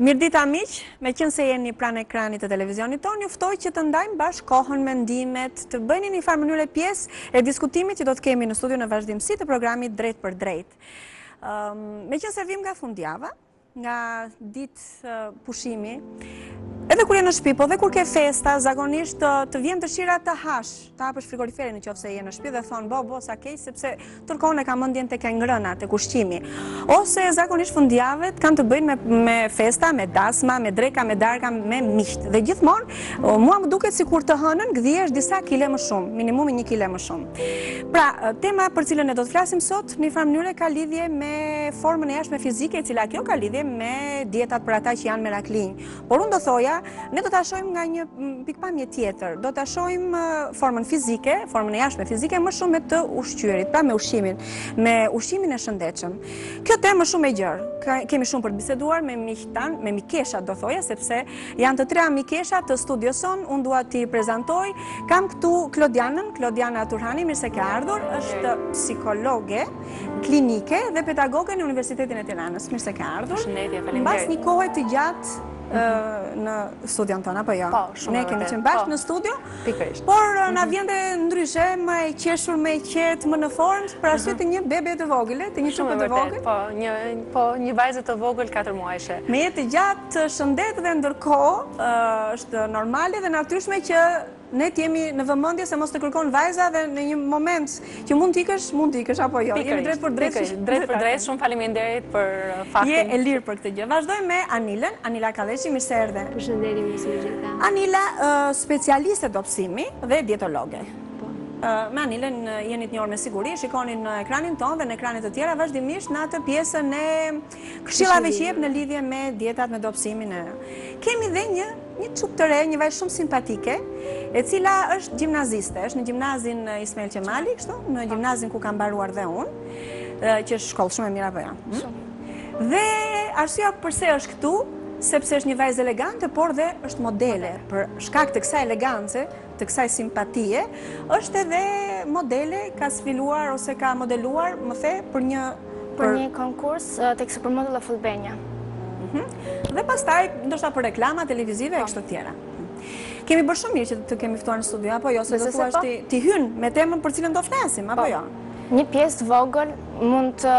Mirdita miq, me qenë se jeni pranë ekranit të televizionit tonë, juftoj që të ndajmë bashkë kohën, mendimet, të bëni një farë mënyrë pjesë e diskutimit që do të kemi në studio në vazhdimsi të programit Drejt për Drejt. Me qenë se vim nga fundjava, nga ditë pushimi, edhe kur je në shtëpi, po dhe kur ke festa, zakonisht të vjen dëshira të hash, të hapësh frigoriferin nëse je në shtëpi dhe thon bo sa keq sepse tërkohën e ka mendjen tek ngrëna, tek ushqimi. Ose zakonisht fundjavet kanë të bëjnë me festa, me dasma, me dreka, me darka, me miqt. Dhe gjithmonë mua më duket sikur të hënën gdhiesh disa kile më shumë, minimumi 1 kile më shumë. Pra, tema për cilën ne do të flasim sot në një farë mënyrë ka lidhje me formën e jashtme fizike, e cila kjo ka lidhje me dietat për ata që janë meraklinj. Por unë do thoja, ne do ta shohim nga një pikpamje tjetër. Do ta shohim formën fizike, formën e jashtme fizike më shumë me të ushqyerit, pra me ushqimin e shëndetshëm. Kjo temë shumë e gjerë. Kemi shumë për të biseduar me miqtan, me mikeshat do thoja, sepse janë të treja mikeshat të studios son. Unë dua t'i prezantoj. Kam këtu Klodiana Turhani, mirë se ke ardhur, është psikologe klinike dhe pedagoge në Universitetin e Tiranës. Mirë se ke ardhur. Përshëndetje, faleminderit. Mbas një kohë të gjatë në studion tonë, apo jo? Po, shumë ne kemi qenë bashkë në studio, pikërisht. Por na vjen dhe ndryshe, më e qeshur, më e qetë, më në formë, për arsye të një bebe të vogël, të një çupe të vogël. Po, një vajzë të vogël 4 muajshe. Me jetë gjatë, shëndet dhe ndërkohë është normale dhe natyrshme që ne t'jemi në vëmendje se mos të kërkon vajza dhe në një moment që mund t'ikësh apo jo. Jemi drejt për drejt. Drejt për drejt, shumë faleminderit për faktin. Je e lirë për këtë gjë. Vazhdojmë me Anilën, Anila Kalleshi, mirë se erdhe. Përshëndetje, mirë se gjitha. Anila, specialiste dobësimi dhe dietologe. Me Anilën jeni të njohur me siguri, shikoni në ekranin tonë dhe në ekranet të tjera vazhdimisht në atë pjesën e këshillave që jep në lidhje me dietat, me dobësimin. Kemi dhe një çup të re, një vajzë shumë simpatike, e cila është gjimnaziste, është në gjimnazin Ismail Qemali, kështu, në gjimnazin ku kam mbaruar dhe unë, që është shkollë shumë e mirë apo jo. Dhe arsyeja pse është këtu, sepse është një vajzë elegante, por dhe është modele. Për shkak të kësaj elegance, të kësaj simpatie, është edhe modele, ka sfiluar ose ka modeluar, më the, për një konkurs tek Supermodel of Albania. Dhe pastaj, ndoshta për reklama televizive e kështu të tjera. Kemi bërë shumë mirë që të kemi ftuar në studio, apo jo, se do thuash ti hyn me temën për cilën do flasim, apo jo? Një pjesë të vogël mund të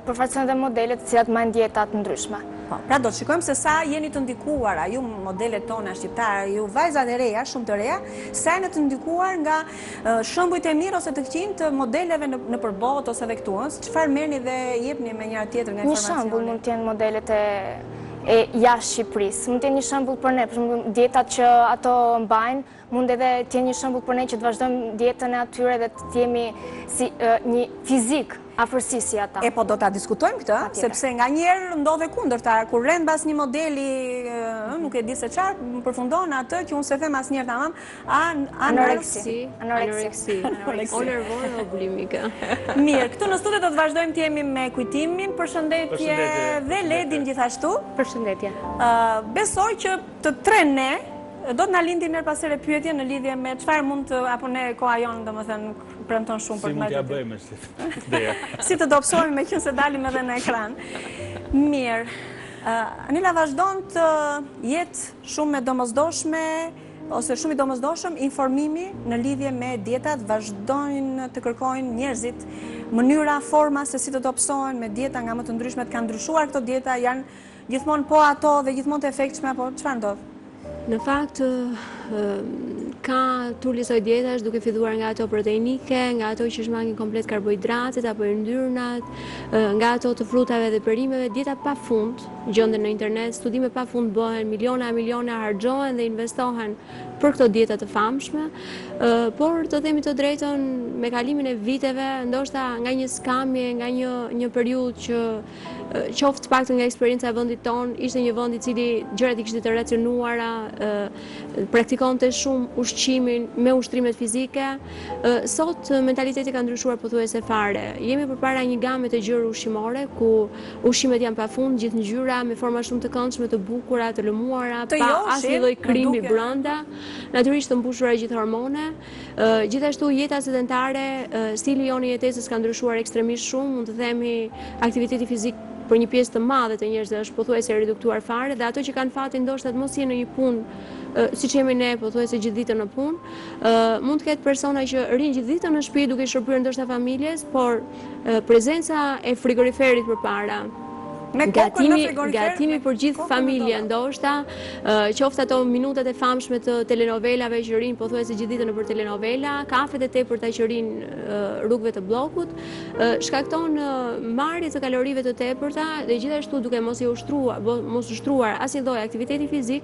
përfaqësojnë dhe modelet të cilat marrin dieta të ndryshme. Pra do të shikojmë se sa jeni të ndikuara, ju modelet tona shqiptare, ju vajzat e reja, shumë të reja, sa jeni të ndikuar nga shembujt e mirë ose të këqij të modeleve në përbot ose edhe këtu, çfarë merrni dhe jepni me njëra tjetrën nga informacioni? Një shembull mund të jenë modelet e jashtë Shqipërisë. Mund të jenë një shembull për ne, për shembull dietat që ato mbajnë, mund edhe të jenë një shembull për ne që të vazhdojmë dietën e atyre dhe të jemi si një fizik afërsi si ata. Po do ta diskutojmë këtë, sepse nganjëherë ndodhe kundërta, kur rend mbas një modeli, nuk e di se çfarë, përfundon atë që unë se them asnjëherë tamam, anoreksi. Nervoze o bulimike. Mirë, këtu në studio do të vazhdojmë të jemi me kujtimin, përshëndetje dhe Ledin gjithashtu. Përshëndetje. Besoj që të tre ne do të na lindin her pas here pyetje në lidhje me çfarë mund të, apo ne koha jonë domethënë premton shumë për të marrë. Si mund t'ja bëjmë si të dobësohemi meqense dalim edhe në ekran. Mirë. Anila vazhdon të jetë shumë me domosdoshme ose shumë i domosdoshëm informimi në lidhje me dietat, vazhdojnë të kërkojnë njerëzit mënyra, forma se si të dobësohen me dieta nga më të ndryshmet, kanë ndryshuar këto dieta, janë gjithmonë po ato dhe gjithmonë të efektshme, apo çfarë ndodh? Në fakt, ka turlisoj dietash duke filluar nga ato proteinike, nga ato që shmangin komplet karbohidratet apo yndyrnat, nga ato të frutave dhe perimeve, dieta pa fund, gjenden në internet, studime pa fund bëhen, miliona harxhohen dhe investohen për këto dieta të famshme, por të themi të drejtën, me kalimin e viteve, ndoshta nga një skamje, nga një periudhë që qoftë pak nga eksperienca e vendit tonë, ishte një vend i cili gjërat i kishte të racionuara, praktikonte shumë ushqimin me ushtrimet fizike. Sot mentaliteti ka ndryshuar pothuajse fare. Jemi përpara një game të gjërave ushqimore ku ushqimet janë pafund, gjithë ngjyra me forma shumë të këndshme, të bukura, të lëmuara, pa asnjë lloj krimi brenda, natyrisht të mbushura gjithë hormone. Gjithashtu jeta sedentare, stili jon i jetesës ka ndryshuar ekstremisht shumë, mund të themi aktiviteti fizik për një pjesë të madhe të njerëzve është pothuajse reduktuar fare dhe ato që kanë fatin ndoshta të mos jenë në një punë siç jemi ne pothuajse gjithë ditën në punë, mund të ketë persona që rrinë gjithë ditën në shtëpi duke shërbyer ndoshta familjes, por prezenca e frigoriferit përpara, gatimi për gjithë familjen ndoshta, qoftë ato minutat e famshme të telenovelave që rinë pothuajse gjithë ditën nëpër telenovela, kafet e tepërta që rinë rrugëve të bllokut, shkakton marrje të kalorive të tepërta dhe gjithashtu duke mos ushtruar asnjë lloj aktiviteti fizik,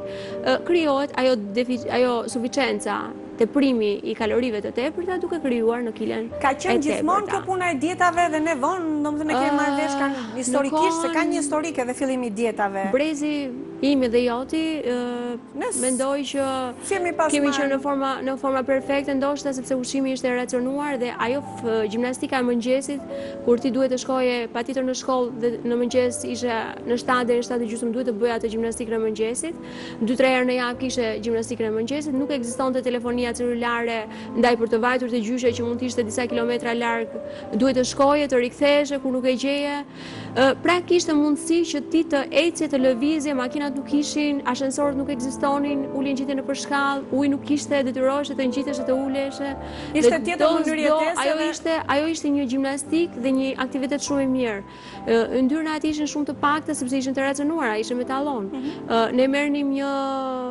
krijohet ajo suficienca teprimi i kalorive të tepërta duke krijuar në kilen e tepërta. Ka qenë gjithmonë kjo puna e dietave dhe ne vonë, domethënë kemi marrë vesh kanë historikisht se ka një historik edhe fillimi i dietave. Brezi imi dhe joti mendoj që kemi qenë në forma perfekte ndoshta sepse ushqimi ishte racionuar dhe ajo gjimnastika e mëngjesit kur ti duhet të shkoje patjetër në shkollë dhe në mëngjes ishe në 7 deri në 7:30 duhet të bëja atë gjimnastikën e mëngjesit. 2-3 herë në javë kishe gjimnastikën e mëngjesit, nuk ekzistonte telefonia celulare ndaj për të vajtur të gjyshe që mund të ishte disa kilometra larg, duhet të shkoje, të riktheshe kur nuk e gjeje. Pra kishte mundësi që ti të ecje, të lëvizje, makinat nuk ishin, ashensorët nuk ekzistonin, ulin gjitje në përshkallë, uji nuk ishte, detyroheshe të ngjiteshe të uleshe. Ishte tjetër mënyrë jetese. Ajo ishte një gjimnastik dhe një aktivitet shumë i mirë. Yndyrnat ishin shumë të pakta sepse ishin të racionuara, ishin me tallon. Ne merrnim një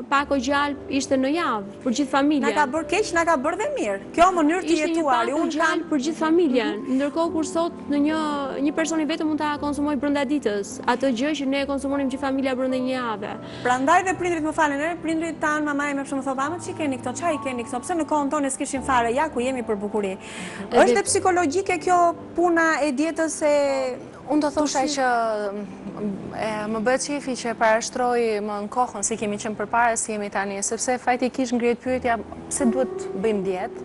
pako gjalp ishte në javë për gjithë familjen. Na ka bërë keq, na ka bërë dhe mirë. Kjo mënyrë të jetuar, unë gjallë për gjithë familjen. Ndërkohë kur sot në një person i vetëm mund ta konsumoj brenda ditës, atë gjë që ne konsumonim gjithë familja brenda një jave. Prandaj dhe prindrit më falen, prindrit tanë, mamaja më shumë thotë, "Ama ç'i keni këto, çai keni këto, pse në kohën tonë s'kishin fare, ja ku jemi për bukuri." Është e psikologjike kjo puna e dietës se unë do thosha që më bëhet qefi që parashtroj më në kohën si kemi qenë përpara si jemi tani, sepse faktikisht ngrihet pyetja pse duhet bëjmë dietë,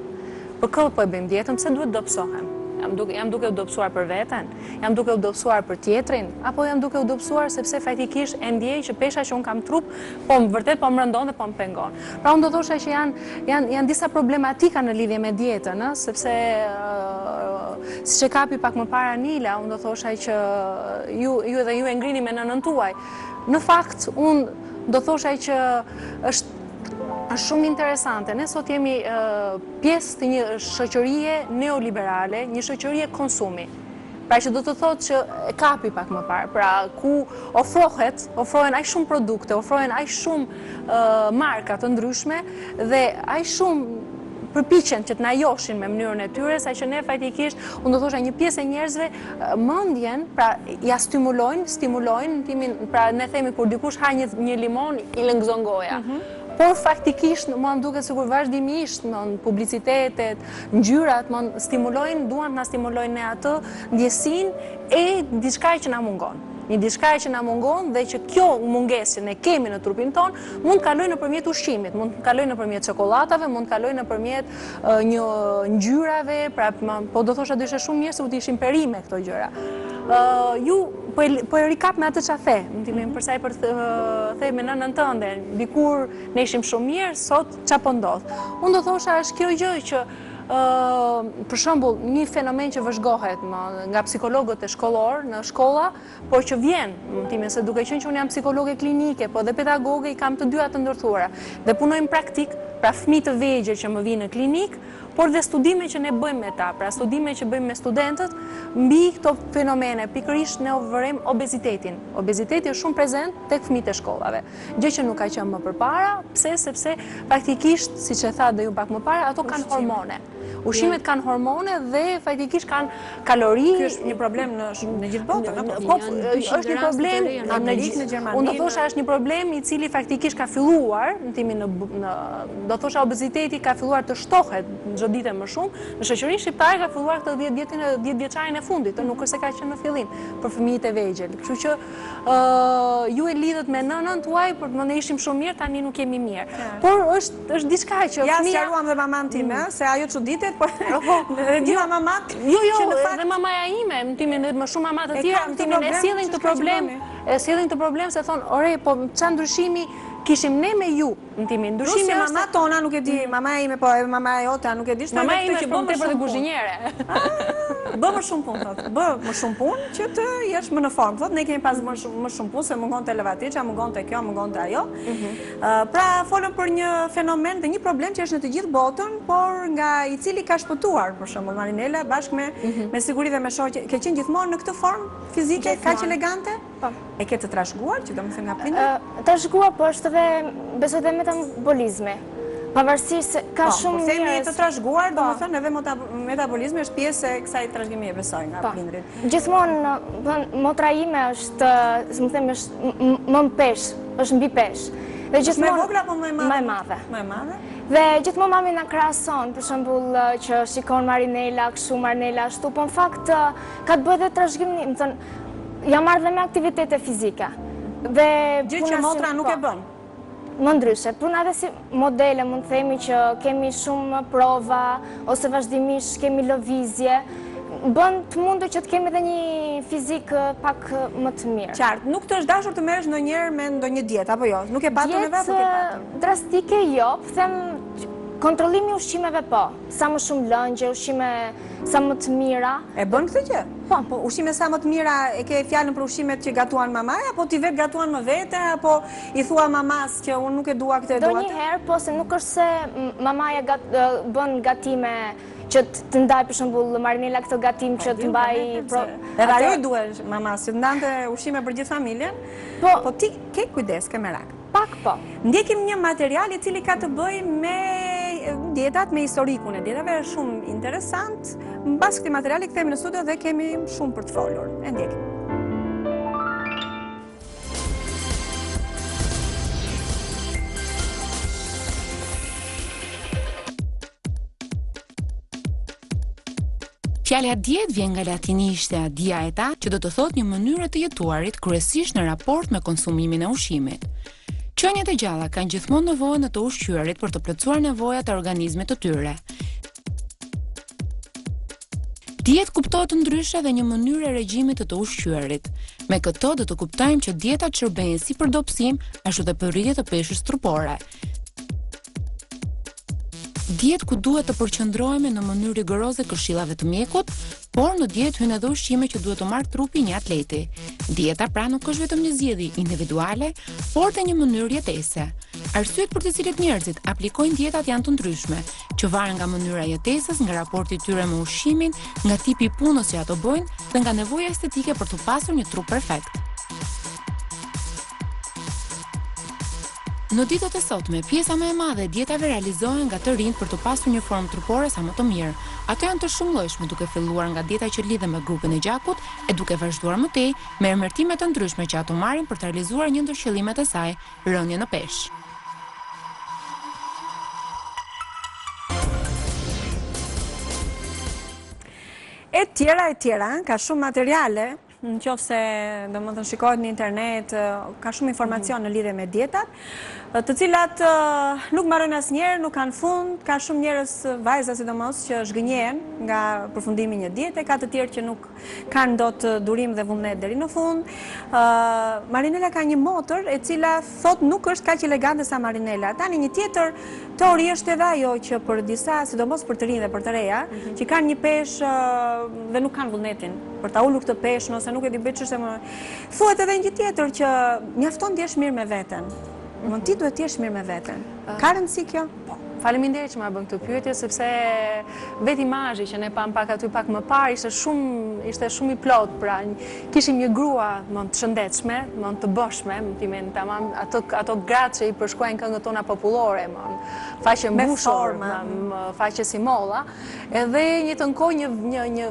për kë po e bëjmë dietën, pse duhet dobësohem. Jam duke u dobësuar për veten, jam duke u dobësuar për tjetrin, apo jam duke u dobësuar sepse faktikisht e ndjej që pesha që unë kam trup, po vërtet po më rëndon dhe po më pengon. Pra unë do thosha që janë disa problematika në lidhje me dietën, sepse siç e kapi pak më para Nila, unë do thosha që ju e ngrini me nënën tuaj. Në fakt, unë do thosha që është shumë interesante. Ne sot jemi pjesë të një shoqërie neoliberale, një shoqërie konsumi. Pra që do të thotë që e kapi pak më parë, pra ku ofrohen aq shumë produkte, ofrohen aq shumë marka të ndryshme dhe aq shumë përpiqen që të na joshin me mënyrën e tyre, sa që ne faktikisht, unë do thosha një pjesë e njerëzve mendjen, pra ja stimulojnë, pra ne themi kur dikush ha një limon i lëngëzon goja. Por faktikisht mua më duket sikur vazhdimisht në publicitetet, ngjyrat duan na stimulojnë ne atë ndjesinë e diçka që na mungon. Një diçka që na mungon dhe që kjo mungesë që ne kemi në trupin ton mund kalojë nëpërmjet ushqimit, mund kalojë nëpërmjet çokoladave, mund kalojë nëpërmjet një ngjyrave, pra po do thosha do ishte shumë mirë se u të ishin perime këto gjëra. Ju po e rikap me atë që the, përsa i the me nënën tënde, dikur ne ishim shumë mirë, sot qa po ndodh. Unë do thosha është kjo gjë që për shembull një fenomen që vëzhgohet nga psikologët e shkollor në shkolla, por që vjen, se duke qenë që unë jam psikologe klinike, po dhe pedagoge i kam të dyja të ndërthuara dhe punojmë praktik, pra fëmijë të vegjël që më vinë në klinik, por dhe studime që ne bëjmë me ta, pra studime që bëjmë me studentët, mbi këto fenomene, pikërisht ne vërejmë obezitetin. Obeziteti është shumë prezent tek fëmijët e shkollave. Gjë që nuk ka qenë më përpara, pse? Sepse faktikisht, siç e tha dhe ju pak më parë, ato kanë hormone. Ushqimet kanë hormone dhe faktikisht kanë kalori. Ky është një problem në gjithë botën, apo? Po, është një problem në Gjermani. Unë do thosha është një problem i cili faktikisht ka filluar, do thosha obeziteti ka filluar të shtohet çdo ditë më shumë. Në shoqërinë shqiptare ka filluar këtë 10 vjeçarin e fundit, nuk është se ka qenë në fillim për fëmijët e vegjël. Kështu që ju e lidhët me nënën tuaj, por ne ishim shumë mirë, tani nuk jemi mirë. Por është diçka që ja sqaruam dhe maman time, se ajo çuditet, por gjitha mamat. Jo, dhe mamaja ime, më shumë mamat të tjera, e sjellin këtë problem, se thon, "Ore, po ç'a ndryshimi kishim ne me ju në timin. Ndryshimi është mama tona nuk e di, mama ime po mama jota nuk e di. Mama ime është punë tepër të kuzhinjere. Bë më shumë punë, thotë. Bë më shumë punë që të jesh më në formë. Thotë, ne kemi pas më shumë punë se mungonte lavatriçja, mungonte kjo, mungonte ajo. Pra folëm për një fenomen dhe një problem që është në të gjithë botën, por nga i cili ka shpëtuar, për shembull Marinela bashkë me siguri dhe me shoqë, ke qenë gjithmonë në këtë formë fizike, kaq elegante? Po. E ke të trashëguar, që domethënë nga prindërit? Trashëguar, po është edhe besoj dhe metabolizmi. Pavarësisht se ka shumë njerëz. Po, themi të trashëguar, domethënë edhe metabolizmi është pjesë e kësaj trashëgimie, besoj, nga prindërit. Gjithmonë motra ime është, më them, është më pesh, është mbi pesh. Dhe gjithmonë më vogla apo më e madhe? Më e madhe. Më e madhe? Dhe gjithmonë mami na krahason, për shembull që shikon Marinela, kështu Marinela ashtu, po në fakt ka të bëjë dhe trashëgimi, më thënë, jam marrë dhe me aktivitete fizike. Gjë që motra nuk e bën. Më ndryshe, puna edhe si modele, mund të themi që kemi shumë prova, ose vazhdimisht kemi lëvizje, bën të mundur që të kemi dhe një fizik pak më të mirë. Qartë, nuk të është dashur të merresh ndonjëherë me ndonjë dietë, apo jo? Nuk e patur neve apo ke patur? Drastike jo, them kontrollimi ushqimeve po, sa më shumë lëngje, ushqime sa më të mira. E bën këtë gjë? Po, ushqime sa më të mira, e ke fjalën për ushqimet që gatuan mamaja, apo ti vetë gatuan më vete, apo i thua mamas që unë nuk e dua këtë, e dua të? Ndonjëherë, po se nuk është se mamaja bën gatime që të ndaj për shembull Marinela këtë gatim që të mbaj. Edhe ajo i duhet mamas që të ndante ushqime për gjithë familjen. Po ti ke kujdes, ke merak. Pak po. Ndjekim një material i cili ka të bëjë me dietat, me historikun e dietave, është shumë interesant. Mbas këtij materiali kthehemi në studio dhe kemi shumë për të folur. E ndjekim. Fjala dietë vjen nga latinishtja dieta, që do të thotë një mënyrë të jetuarit kryesisht në raport me konsumimin e ushqimit. Qenjet e gjalla kanë gjithmonë nevojën e të ushqyerit për të plotësuar nevojat e organizmit të tyre. Dietë kuptohet ndryshe dhe një mënyrë e regjimit të ushqyerit. Me këto do të kuptojmë që dietat shërbejnë si për dobësim, ashtu dhe për rritje të peshës trupore. Dietë ku duhet të përqendrohemi në mënyrë rigoroze këshillave të mjekut, por në dietë hyn edhe ushqime që duhet të marrë trupi një atleti. Dieta pra nuk është vetëm një zgjedhje individuale, por dhe një mënyrë jetese. Arsyet për të cilat njerëzit aplikojnë dietat janë të ndryshme, që varen nga mënyra jetesës, nga raporti i tyre me ushqimin, nga tipi i punës që ato bëjnë dhe nga nevoja estetike për të pasur një trup perfekt. Në ditët e sotme, pjesa më e madhe e dietave realizohen nga të rinjt për të pasur një formë trupore sa më të mirë. Ato janë të shumëllojshme, duke filluar nga dieta që lidhet me grupin e gjakut e duke vazhduar më tej me emërtime të ndryshme që ato marrin për të realizuar një ndër qëllimet e saj, rënje në peshë. E tjera, ka shumë materiale, në qoftë se domethënë shikohet në internet, ka shumë informacion në lidhje me dietat, të cilat nuk mbarojnë asnjëherë, nuk kanë fund, ka shumë njerëz, vajza sidomos, që zhgënjehen nga përfundimi i një diete, ka të tjerë që nuk kanë dot durim dhe vullnet deri në fund. Marinela ka një motër e cila thot nuk është kaq elegante sa Marinela. Tani një tjetër teori është edhe ajo që për disa, sidomos për të rinj dhe për të reja, që kanë një peshë dhe nuk kanë vullnetin për ta ulur këtë peshë, ose nuk e di bëj ç'është më. Thuhet edhe një tjetër që mjafton të jesh mirë me veten. Mund ti duhet të jesh mirë me veten. Ka rëndësi kjo? Faleminderit që më bën këtë pyetje, sepse vetë imazhi që ne pam pak aty pak më parë ishte shumë i plot, pra kishim një grua më të shëndetshme, më të boshme, më timen tamam ato gratë që i përshkruajnë këngët tona popullore, më faqe mbushur, faqe si molla, edhe një të kohë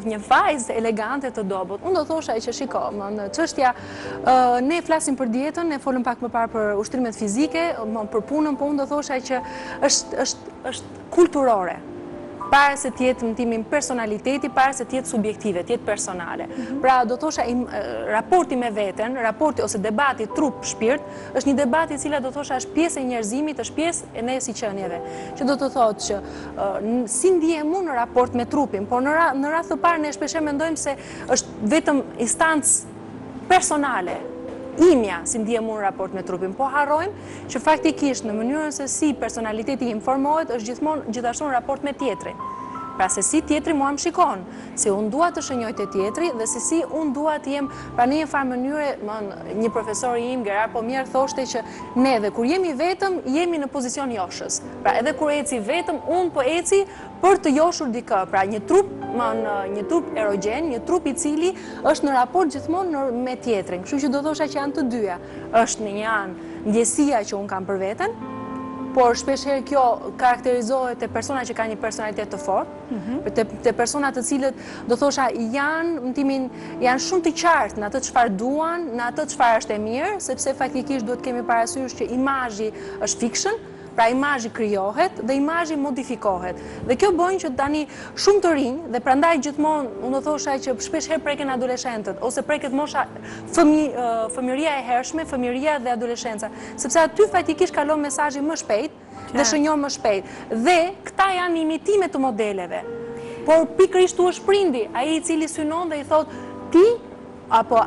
një vajzë elegante të dobët. Unë do thosha që shiko, në çështja ne flasim për dietën, ne folëm pak më parë për ushtrimet fizike, për punën, po unë do thosha që është kulturore, para se tjetë në timin personaliteti, para se tjetë subjektive, tjetë personale. Pra, do thosha, raporti me veten, raporti ose debati trup-shpirt, është një debati cila do thosha është pjesë e njerëzimit, është pjesë e ne si qenieve. Që do të thotë që si ndihem unë në raport me trupin, por në radhë të parë ne shpeshe mendojmë se është vetëm instancë personale, imja si ndihem unë në raport me trupin, po harrojmë që faktikisht në mënyrën se si personaliteti im formohet është gjithashtu në raport me tjetrin. Pra se si tjetri mua më shikon, si unë dua të shënjoj të tjetri dhe se si unë dua të jem, pra në një farë mënyre, një profesori im, Gerar Pomjer, thoshte që ne dhe kur jemi vetëm, jemi në pozicion joshës. Pra edhe kur eci vetëm, unë po eci për të joshur dikë. Pra një trup erogen, një trup i cili është në raport gjithmonë me tjetrin. Kështu që do thosha që janë të dyja. Është në një anë ndjesia që unë kam për veten, por shpeshherë kjo karakterizohet te persona që kanë një personalitet të fortë, te persona të cilët do thosha janë shumë të qartë në atë çfarë duan, në atë çfarë është e mirë, sepse faktikisht duhet kemi parasysh që imazhi është fiction, pra imazhi krijohet dhe imazhi modifikohet. Dhe kjo bën që tani shumë të rinj dhe prandaj gjithmonë unë do thosha që shpeshherë preken adoleshentët ose preket mosha fëmijëria e hershme, fëmijëria dhe adoleshenca, sepse aty faktikisht kalon mesazhi më shpejt dhe shënjon më shpejt. Dhe këta janë imitime të modeleve. Por pikërisht u është prindi, ai i cili synon dhe i thot ti apo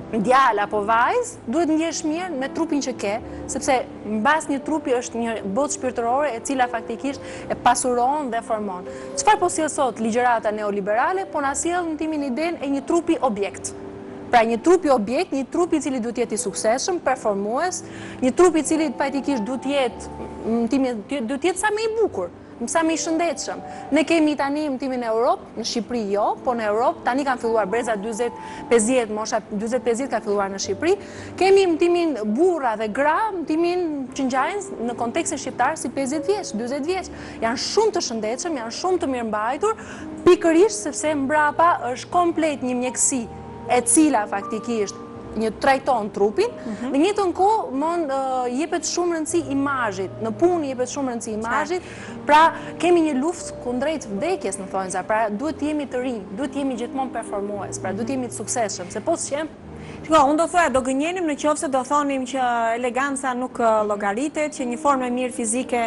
djalë apo vajzë duhet ndjesh mirë me trupin që ke, sepse mbas një trupi është një botë shpirtërore e cila faktikisht e pasuron dhe formon. Çfarë po sjell sot ligjërata neoliberale, po na sjell në timin idenë e një trupi objekt. Pra një trupi objekt, një trupi i cili duhet jetë i suksesshëm, performues, një trupi i cili faktikisht duhet jetë sa më i bukur, sa më i shëndetshëm. Ne kemi tani në timin e Europë, në Shqipëri jo, po në Europë tani kanë filluar breza 40-50, mosha 40-50 ka filluar në Shqipëri. Kemi në timin burra dhe gra, në timin që ngjajnë në kontekstin shqiptar si 50 vjeç, 40 vjeç. Janë shumë të shëndetshëm, janë shumë të mirëmbajtur, pikërisht sepse mbrapa është komplet një mjekësi e cila faktikisht një trajton trupin, dhe në njëjtën kohë jepet shumë rëndësi imazhit, në punë jepet shumë rëndësi imazhit, pra kemi një luftë kundrejt vdekjes në thonjza, pra duhet të jemi të rinj, duhet të jemi gjithmonë performues, pra duhet të jemi të suksesshëm, se po s'qem. Unë do thoya do gënjenim në qoftë se do thonim që eleganca nuk llogaritet, që një formë e mirë fizike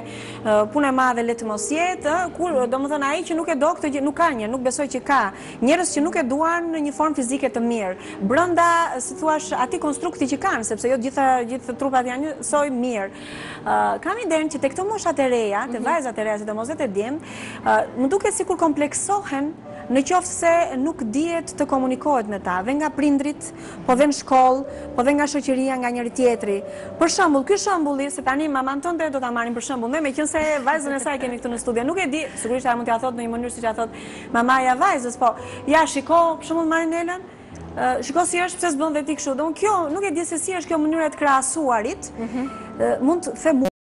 punë e madhe le të mos jetë, kur domethënë ai që nuk e do këtë nuk ka një, nuk besoj që ka. Njerëz që nuk e duan një formë fizike të mirë. Brenda, si thua, atij konstrukti që kanë, sepse jo gjithë trupat janë njësoj mirë. Kam idenë që tek këto moshat e reja, te vajzat e reja, sidomos te djemt, më duket sikur kompleksohen në qoftë se nuk dihet të komunikohet me ta, dhe nga prindrit, po dhe në shkollë, po dhe nga shoqëria, nga njëri tjetri. Për shembull, ky shembulli, se tani maman tënde do ta marrim për shembull, meqense vajzën e saj kemi këtu në studio, nuk e di, sigurisht ajo mund t'ia thotë në një mënyrë siç ja thot mamaja vajzës, po ja shiko, për shembull Marinelën, shiko si është, pse s'bën dhe ti kështu. Kjo nuk e di se si është kjo mënyra e të krahasuarit. Mund të them